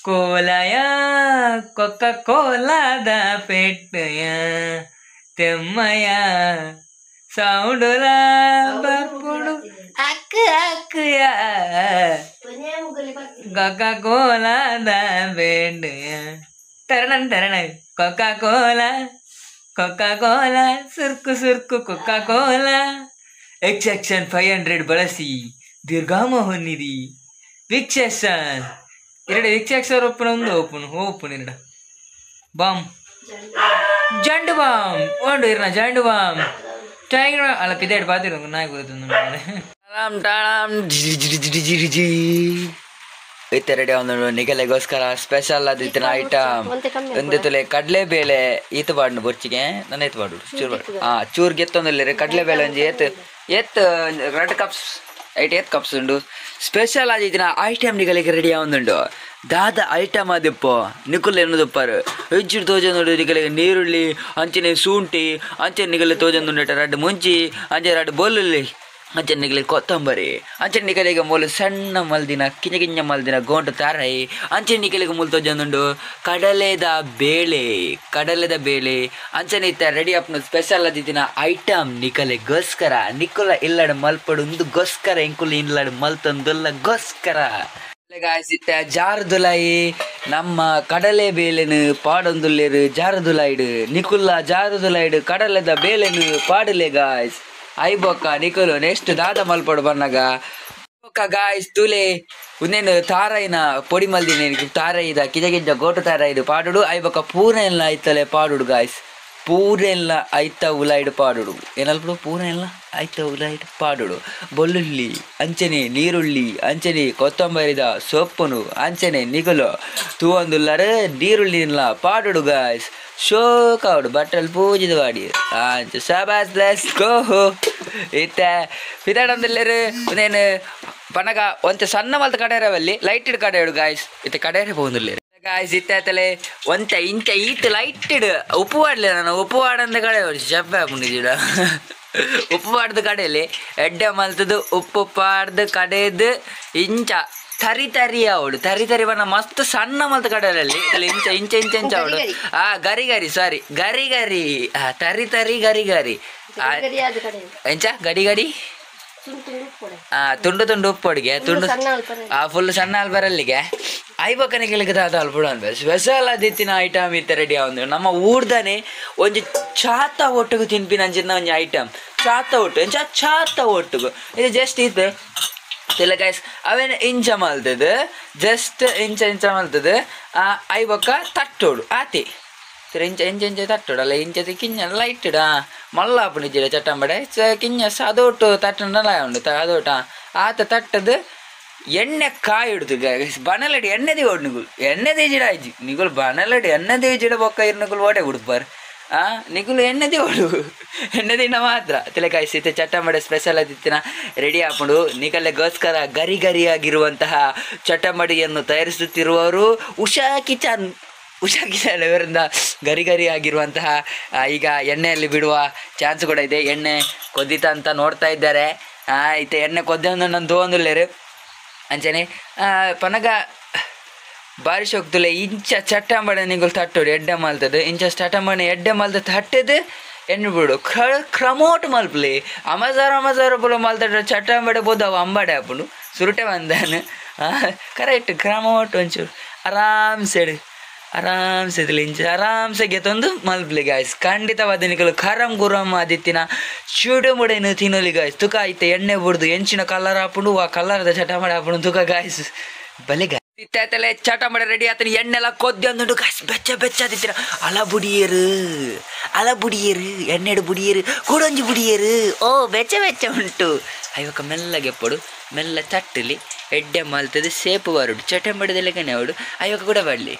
ಕೋಲಯ ಕೊಕ್ಕ ಕೋಲಾದ ಪೆಟ್ಟಯ ತೆಮ್ಮಯ ಸೌಂಡುಲ ಬರ್ಪುಡು ಅಕ್ಕ ಅಕ್ಕಯ ಕೊಕ್ಕ ಕೋಲಾದ ಪೆಟ್ಟಯ ಟರಣ ಟರಣ ಕೊಕ್ಕ Cola ಸುರ್ಕು ಸುರ್ಕು ಕೊಕ್ಕ Cola ಎಕ್ಸೆಕ್ಷನ್ 500 ಬಳಸಿ ದೀರ್ಘಾಮ ಹೊಂದಿದಿ ವಿಕ್ಷೇಷನ್ 2 ವಿಕ್ಷೇಕ್ಷರ್ open 2 bomb ಜಂಡು bomb ಒಂದು ಇರ್ನ ಜಂಡು ಬಾಂಬ್ ಟೈಗರ್ ಅಲ್ಲ ಪಿದೇಡ್ ಬಾತಿರೋ ನಾಯಿ ಗೊತ್ತು ಟಾಳಾಮ್ ಇತ್ತೆ ರೆಡಿ ಅವನು ನಿಗಲೆಗೋಸ್ಕರ ಸ್ಪೆಷಲ್ ಆದಿತ್ತಿನ ಐಟಮ್ ಒಂದು ತುಲೆ ಕಡಲೆಬೇಳೆ ಈತ ಬಾಡ್ನು ಬೊರ್ಚಿಗೆ ನನ್ನ ಎತ್ತು ಬಾಡು ಚೂರು ಚೂರು ಗೆತ್ತೊಂದಿಲ್ಲ ಕಡಲೆಬೇಳೆ ಒಂಜಿ ಎತ್ತು 2 ಕಪ್ಸ್ 8 ಕಪ್ಸ್ ಉಂಡು ಸ್ಪೆಷಲ್ ಆದಿತ್ತಿನ ಐಟಮ್ ನಿಗಲಿಗೆ ರೆಡಿ ಆವೊಂದುಂಡು ದಾದ ಐಟಮ್ ಆದಿಪ್ಪು ನಿಕುಲ್ ಎನ್ನುದಪ್ಪಾರು ಹೆಚ್ಚು ತೋಜಂದು ನಿಗಲಿಗೆ ನೀರುಳ್ಳಿ ಅಂಚನೆ ಶುಂಠಿ ಅಂಚೆ ನಿಗಲಿ ತೋಜಂದು 2 ಮುಂಚಿ ಅಂಚೆ 2 ಬೆಳ್ಳುಳ್ಳಿ ಅಂಚೆ ನಿಗಲಿ ಕೊತ್ತಂಬರಿ ಅಂಚೆ ನಿಗಲಿಗೆ ಮೂಲು ಸಣ್ಣ ಮಲ್ದಿನ ಕಿಂಜ ಮಲ್ದಿನ ಗೋಂಟು ತಾರಾಯಿ ಅಂಚೆ ನಿಗಲಿಗೆ ಮೂಲು ತೋಜಂದುಂಡು ಕಡಲೆದ ಬೇಳೆ ಅಂಚನೆ ಇತ್ತ ರೆಡಿ ಅಪ್ನ ಸ್ಪೆಷಲ್ ಆದಿತ್ತಿನ ಐಟಮ್ ನಿಕಲೆಗೋಸ್ಕರ ನಿಕುಲ ಇಲ್ಲಡ ಮಲ್ಪಡು ಗೋಸ್ಕರ ಎಂಕುಲು ಇಲ್ಲಡ ಮಲ್ತೊಂದುಲ್ಲ ಗೋಸ್ಕರ ಗಾಯ್ಸಿತ್ತ ಜಾರದುಲಾಯಿ ನಮ್ಮ ಕಡಲೆ ಬೇಳೆನು ಪಾಡೊಂದುಲ್ಲೇರು ಜಾರದುಲಾಯ್ಡು ನಿಕುಲ್ಲ ಜಾರದುಲಾಯ್ಡು ಕಡಲೆದ ಬೇಳೆನು ಪಾಡಲೆ ಗಾಯ್ಸ್ ಐಬೊಕ್ಕ ನಿಕುಲು ನೆಕ್ಸ್ಟ್ ದಾದ ಮಲ್ಪಡು ಬನ್ನಗ ಬೊಕ್ಕ ಗಾಯ್ಸ್ ತುಲೆ ಉಂದೇನು ತಾರಾಯಿನ ಪೊಡಿ ಮಲ್ದಿನ ತಾರಾಯಿದ ಕಿಜ ಗೋಟು ತಾರಾಯಿದು ಪಾಡುಡು ಐಬೊಕ್ಕ ಪೂರ ಎಲ್ಲ ಐತಲೆ ಪಾಡುಡು ಗಾಯ್ಸ್ ಪೂರೆಲ್ಲ ಐತ ಉಲಾಯ್ಡು ಪಾಡುಡು ಏನಲ್ಪಡು ಪೂರ ಎಲ್ಲ ಐತ ಉಲಾಯ್ಡು ಪಾಡುಡು ಬೆಳ್ಳುಳ್ಳಿ ಅಂಚನೆ ನೀರುಳ್ಳಿ ಅಂಚನೆ ಕೊತ್ತಂಬರಿದ ಸೊಪ್ಪುನು ಅಂಚನೆ ನಿಗುಲು ತೂವೊಂದುಲ್ಲರ ನೀರುಳ್ಳಿನ ಪಾಡುಡು ಗಾಯ್ಸ್ ಶೋಕಾಡು ಬಟ್ಟಲು ಪೂಜಿದ ಬಾಡಿ ಅಂಚ ಶಬಾಸ್ ಲೆಟ್ಸ್ ಗೋ ಇತ್ತ ಪಿದಾಡಂದಲ್ಲೇರು ಉಂದೇನು ಪನಗ ಒಂಚ ಸಣ್ಣ ಮಲ್ತ ಕಡೆರವಲ್ಲಿ ಲೈಟ್ ಇಡ್ ಕಡೆಯಡು ಗಾಯ್ಸ್ ಇತ್ತ ಕಡೆಯರೆ പോകുന്നില്ലേ ಗಾಯ್ಸ್ ಇತ್ತಾತಲೆ ಒಂಚ ಇಂಚ ಈಟ್ ಲೈಟ್ ಇಡ್ ಉಪ್ಪು ವಾಡ್ಲೆ ನಾನು ಉಪ್ಪು ವಾಡಂದ ಕಡೆ ಶಬ್ಬ ಮುಂದಿಡ ಉಪ್ಪು ಪಾಡ್ದು ಕಡೆಯಲ್ಲಿ ಎಡ್ಡೆ ಮಲ್ತದು ಉಪ್ಪು ಪಾಡ್ದು ಕಡೆದು ಇಂಚ ತರಿ ಅವಳು ತರಿ ಬಣ್ಣ ಮಸ್ತ್ ಸಣ್ಣ ಮಲ್ತ ಕಡೆಯಲ್ಲಿ ಇಂಚ ಅವಳು ಗರಿ ಸಾರಿ ಗರಿ ತರಿ ಗರಿ ಎಂಚ ಗಡಿ ತುಂಡು ಉಪ್ಪೊಡಿಗೆ ತುಂಡು ಫುಲ್ ಸಣ್ಣ ಅಲ್ಬರಲ್ಲಿಗೆ ಐಬಕ್ಕನೆ ಕೆಳಗೆ ಅಲ್ಬಿಡು ಅಂತ ಸ್ಪೆಷಲ್ ಆದಿತ್ತಿನ ಐಟಮ್ ಇತ್ತ ರೆಡಿ ಆವಂದು ನಮ್ಮ ಊರ್ದಾನೆ ಒಂಜಿ ಚಾತ ಒಟ್ಟಿಗೆ ತಿನ್ಪಿನ ಅಂಚಿನ ಒಂಜಿ ಐಟಮ್ ಚಾತ ಒಟ್ಟು ಎಂಚ ಚಾತ ಒಟ್ಟಿಗೆ ಇದು ಜಸ್ಟ್ ಇದು ಇಲ್ಲ ಗೈಸ್ ಅವೇನು ಇಂಚ ಮಲ್ತದು ಜಸ್ಟ್ ಇಂಚ ಮಲ್ತದು ಐಬೊಕ್ಕ ತಟ್ಟೋಡು ಆತಿ ಇಂಚ ತಟ್ಟೋಡಲ್ಲ ಇಂಚದ ಕಿಂಜಲ್ಲ ಇಟ್ಟಿಡ ಮಲ್ಲಾಪು ನಿಜ್ಜಿಡ ಚಟ್ಟಂಬಡೆ ಕಿಂಜ ಅದೊಟ್ಟು ತಟ್ಟಂಡಲ್ಲ ಉಂಡು ಅದೋಟ ಆತ ತಟ್ಟದು ಎಣ್ಣೆ ಕಾಯಿ ಇಡ್ದು ಬನಲಡಿ ಎಣ್ಣೆದಿ ಓಡ್ ನಿಗುಲ್ ಎಣ್ಣೆದಿ ಜಿಡ ಆಯ್ಜಿ ನಿಗುಲ್ ಬನಲಡಿ ಎಣ್ಣೆದಿ ಜಿಡ ಬೊಕ್ಕ ಇರ್ನಿಗುಲ್ ಓಟೆ ಉಡ್ಪಾರ್ ನಿಗುಲು ಎಣ್ಣೆದಿ ಓಡು ಎಣ್ಣೆದಿನ ಮಾತ್ರ ತಲೆಕಾಯಿಸಿತ್ತೆ ಚಟ್ಟಂಬಡೆ ಸ್ಪೆಷಲ್ ಆದಿತ್ತಿನ ರೆಡಿ ಹಾಕೊಂಡು ನಿಗಲೆಗೋಸ್ಕರ ಗರಿಯಾಗಿರುವಂತಹ ಚಟ್ಟಂಬಡಿಯನ್ನು ತಯಾರಿಸುತ್ತಿರುವವರು ಉಷಾ ಕಿಚನ್ ಇವರಿಂದ ಗರಿ ಆಗಿರುವಂತಹ ಈಗ ಎಣ್ಣೆಯಲ್ಲಿ ಬಿಡುವ ಚಾನ್ಸ್ ಕೂಡ ಇದೆ ಎಣ್ಣೆ ಕೊದ್ದಿತ ಅಂತ ನೋಡ್ತಾ ಇದ್ದಾರೆ ಇತ್ತ ಎಣ್ಣೆ ಕೊದ್ದೆ ನಾನು ತಗೊಂದುಲ್ಲೇರು ಅಂಚನೆ ಪನಗ ಬಾರಿ ಶೋಕ್ತುಲೆ ಇಂಚ ಚಟ್ಟಂಬಡೆ ನಿಗುಲ್ ತಟ್ಟೋಡು ಎಡ್ಡೆ ಮಲ್ತದು ಇಂಚ ಚಟ್ಟಂಬಡೆ ಎಡ್ಡೆ ಮಲ್ತ ತಟ್ಟದು ಎಣ್ಣೆ ಬಿಡು ಕ್ರಮೋಟ್ ಮಲ್ಪಲಿ ಅಮಜಾರ ಪುಲ ಮಲ್ತಡ ಚಟ್ಟಂಬಡೆ ಬೋದವ ಅಂಬಡೆ ಅಪ್ಪನು ಸುರುಟೆ ಬಂದಾನು ಕರೆಕ್ಟ್ ಕ್ರಮೋಟ್ ಒಂಚೂರು ಆರಾಮ್ಸೆ ಇಂಚ ಆರಾಮ್ಸೆ ಗೆತ್ತೊಂದು ಮಲ್ಪಲಿ ಗಾಯ್ಸ್ ಖಂಡಿತವಾದ ನಿಕಲು ಖರಂ ಗುರಂ ಆದಿತ್ತಿನ ಚೂಡುಮುಡೆನು ತಿನ್ನಲಿ ಗಾಯ್ಸ್ ತುಕ ಐತೆ ಎಣ್ಣೆ ಬಿಡ್ದು ಎಂಚಿನ ಕಲರ್ ಹಾಕೊಂಡು ಆ ಕಲರ್ದ ಚಟಮಡೆ ಹಾಕೊಂಡು ತುಕ ಗಾಯ್ಸ್ ಬಲೆ ಗಾಯ್ಸ್ ಇತ್ತಾತಲೆ ಚಟಮಡೆ ರೆಡಿ ಆತನ ಎಣ್ಣೆಲ್ಲ ಕೊದ್ದಿ ಅಂದುಂಡು ಗಾಯ್ಸ್ ಬೆಚ್ಚ ಆದಿತ್ತಿನ ಅಲ ಬುಡಿಯರು ಎಣ್ಣೆಡು ಬುಡಿಯರು ಕೂಡೊಂಜಿ ಬುಡಿಯರು ಓ ಬೆಚ್ಚ ಉಂಟು ಅಯ್ಯಕ್ಕ ಮೆಲ್ಲಗೆ ಪಡು ಮೆಲ್ಲ ತಟ್ಟಲಿ ಎಡ್ಡೆ ಮಲ್ತದು ಸೇಪು ಬರುಡು ಚಟಂಬಡದೆಲ್ಲಗನೆ ಅವಡು ಅಯ್ಯಕ್ಕ ಕೂಡ ಬಡ್ಲಿ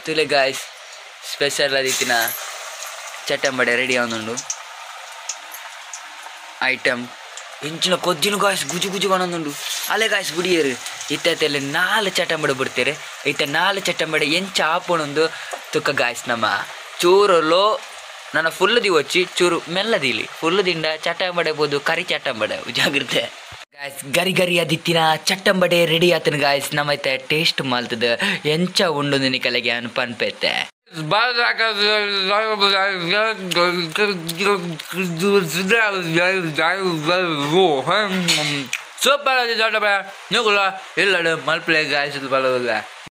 ತುಲೆ ಗಾಯ್ಸ್ ಸ್ಪೆಷಲ್ ಆದಿತ್ತಿನ ಚಟ್ಟಂಬಡೆ ರೆಡಿ ಆವೊಂದುಂಡು ಐಟಮ್ ಇಂಚಿನ ಕೊದ್ದಿನ ಗಾಯ್ಸ್ ಗುಜು ಕಾಣೊಂದುಂಡು ಅಲೆ ಗಾಯ್ಸ್ ಬುಡಿಯರು ಇತ್ತಲ್ಲಿ 4 ಚಟ್ಟಂಬಡೆ ಬಿಡ್ತಾರೆ ಇತ್ತ 4 ಚಟ್ಟಂಬಡೆ ಎಂಚ ಆಪಣೊಂದು ತುಕ್ಕ ಗಾಯ್ಸ್ ನಮ್ಮ ಚೂರು ಲೋ ನನ್ನ ಫುಲ್ ದಿ వచ్చి ಚೂರು ಮೆಲ್ಲದಿಲಿ ಫುಲ್ ದಿಂಡ ಚಟ್ಟಂಬಡೆ ಬೋದು ಕರಿ ಚಟ್ಟಂಬಡೆ ಜಾಗ್ರತೆ ಗಾಯ್ಸ್ ಗರಿ ಗರಿ ಅದಿತ್ತಿನ ಚಟ್ಟಂಬಡೆ ರೆಡಿ ಆತನ ಗಾಯ್ಸ್ ನಮ್ಮೈತೆ ಟೇಸ್ಟ್ ಮಾಲ್ತದ ಎಂಚ ಉಂಡು ನಿಕಲೆಗೆ ಅನ್ಪನ್ಪೈತೆ ಸೂಪರ್ ನೀವು ಇಲ್ಲ ಮಲ್ಪಲೆ ಗಾಯ್ಸ್ ಬರೋದಿಲ್ಲ